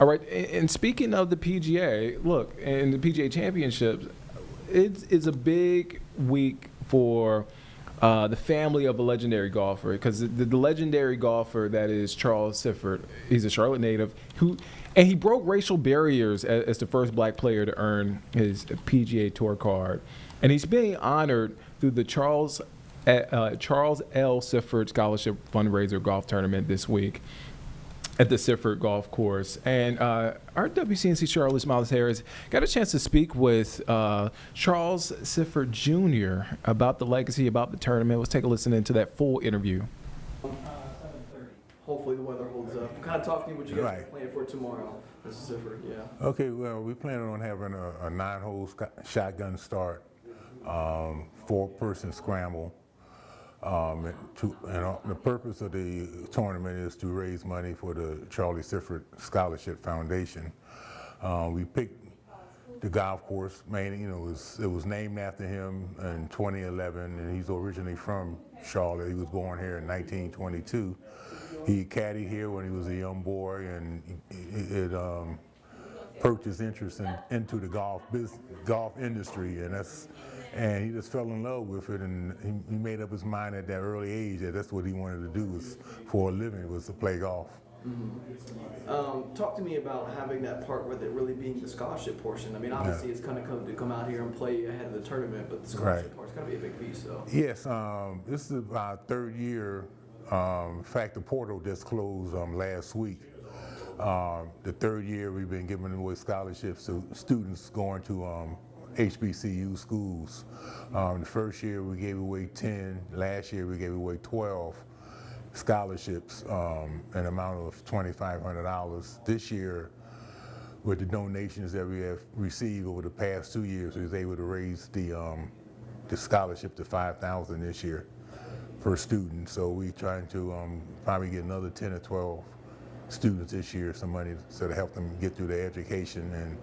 All right, and speaking of the PGA, look, and the PGA Championships, it's a big week for the family of a legendary golfer, because the legendary golfer that is Charles Sifford, he's a Charlotte native, and he broke racial barriers as the first black player to earn his PGA Tour card, and he's being honored through the Charles L. Sifford Scholarship Fundraiser golf tournament this week at the Sifford Golf Course. And our WCNC Charlotte Miles Harris got a chance to speak with Charles Sifford Jr. about the legacy, about the tournament. Let's take a listen into that full interview. 7:30. Hopefully the weather holds up. Kind of talk to me what you guys are planning for tomorrow. This is Sifford, yeah. Okay, well, we plan on having a 9-hole shotgun start, 4-person scramble. And the purpose of the tournament is to raise money for the Charlie Sifford Scholarship Foundation. We picked the golf course, mainly, it was named after him in 2011, and he's originally from Charlotte. He was born here in 1922. He caddied here when he was a young boy, and it perked his interest into the golf industry, and he just fell in love with it, and he made up his mind at that early age that that's what he wanted to do for a living, was to play golf. Mm-hmm. Talk to me about having that part with it really being the scholarship portion. I mean, obviously it's kind of to come out here and play ahead of the tournament, but the scholarship part's got to be a big piece. So. Yes, this is our 3rd year. In fact, the portal just closed last week. The 3rd year we've been giving away scholarships to students going to HBCU schools. The first year we gave away 10. Last year we gave away 12 scholarships, an amount of $2,500. This year, with the donations that we have received over the past 2 years, we was able to raise the scholarship to $5,000 this year per student. So we're trying to probably get another 10 or 12 students this year some money to help them get through their education. And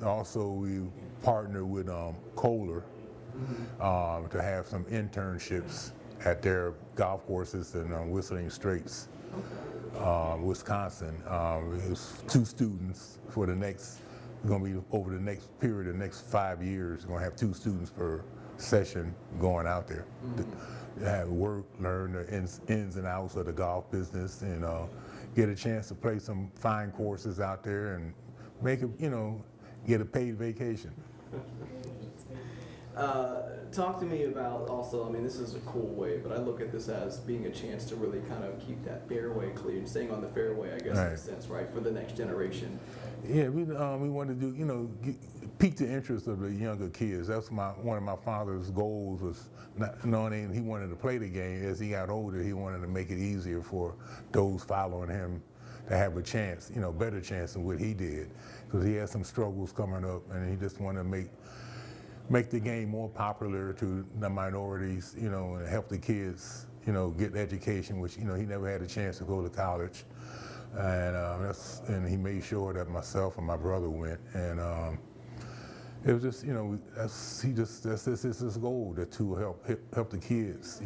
also we partner with Kohler to have some internships at their golf courses in Whistling Straits, Wisconsin. It was 2 students for the next, going to be over the next period, the next 5 years, we're going to have 2 students per session going out there. To have work, learn the ins and outs of the golf business, and get a chance to play some fine courses out there and make it, get a paid vacation. Talk to me about also, I mean, this is a cool way, but I look at this as being a chance to really kind of keep that fairway clear and staying on the fairway, I guess, in a sense, right, for the next generation. Yeah, we want to do, pique the interest of the younger kids. That's one of my father's goals, was not knowing he wanted to play the game. As he got older, he wanted to make it easier for those following him to have a chance, better chance than what he did, because he had some struggles coming up, and he just wanted to make the game more popular to the minorities, and help the kids, get education, which, he never had a chance to go to college. And he made sure that myself and my brother went. And it was just, that's his goal, to help the kids,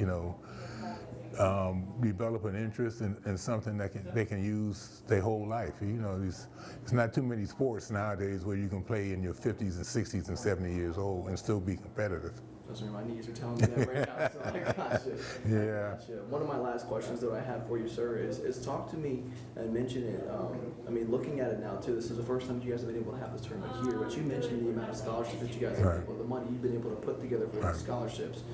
develop an interest in something that they can use their whole life. It's not too many sports nowadays where you can play in your 50s and 60s and 70 years old and still be competitive. Those are my knees are telling me that right now, so I gotcha. Yeah. Gotcha. One of my last questions that I have for you, sir, is talk to me and mention it. I mean, looking at it now, too, this is the first time you guys have been able to have this tournament here, but you mentioned the amount of scholarships that you guys have been able, the money you've been able to put together for the scholarships.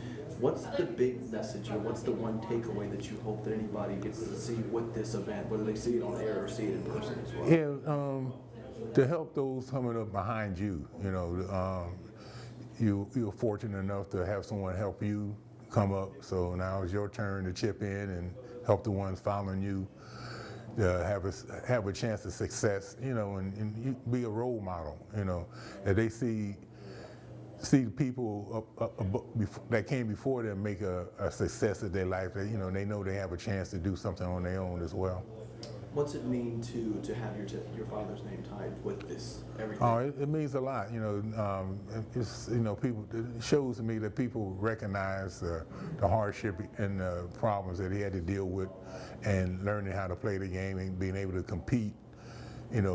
What's the big message, or what's the one takeaway that you hope that anybody gets to see with this event, whether they see it on air or see it in person as well? Yeah, to help those coming up behind you, you're fortunate enough to have someone help you come up, so now it's your turn to chip in and help the ones following you have a chance of success, and you be a role model, that they see the people that came before them make a success of their life, that they know they have a chance to do something on their own as well. What's it mean to have your father's name tied with this everything? Oh, it means a lot. It's people. It shows to me that people recognize the hardship and the problems that he had to deal with, and learning how to play the game and being able to compete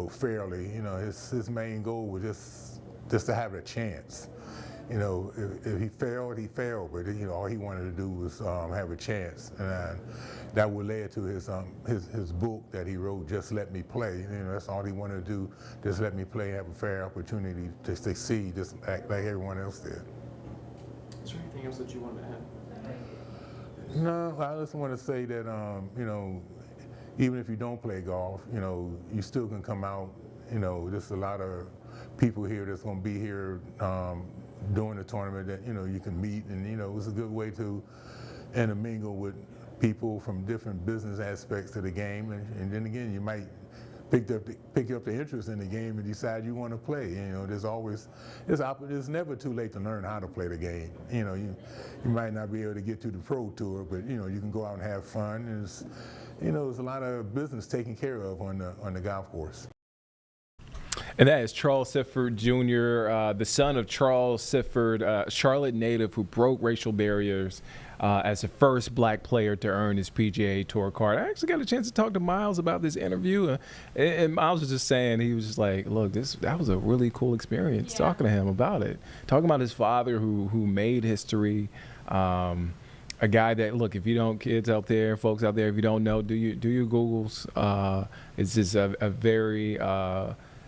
fairly. His main goal was just to have a chance. If he failed, he failed, but all he wanted to do was have a chance, and that would lead to his book that he wrote, Just Let Me Play. That's all he wanted to do, just let me play, have a fair opportunity to succeed, just act like everyone else did. Is there anything else that you wanted to add? No, I just want to say that even if you don't play golf, you still can come out. There's a lot of people here that's going to be here during the tournament that you can meet, and it's a good way to intermingle with people from different business aspects of the game, and then again you might pick up the interest in the game and decide you want to play. It's never too late to learn how to play the game. You might not be able to get to the pro tour, but you can go out and have fun. There's a lot of business taken care of on the golf course. And that is Charles Sifford Jr., the son of Charles Sifford, Charlotte native who broke racial barriers as the first black player to earn his PGA Tour card. I actually got a chance to talk to Miles about this interview, and Miles was just saying, he was just like, look, that was a really cool experience talking to him about it. Talking about his father who made history, a guy that, look, if you don't, kids out there, folks out there, if you don't know, do your Googles. It's just a very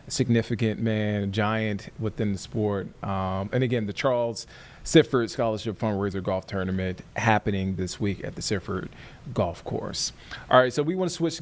significant man, giant within the sport. And again, the Charles Sifford Scholarship Fundraiser Golf Tournament happening this week at the Sifford Golf Course. All right, so we want to switch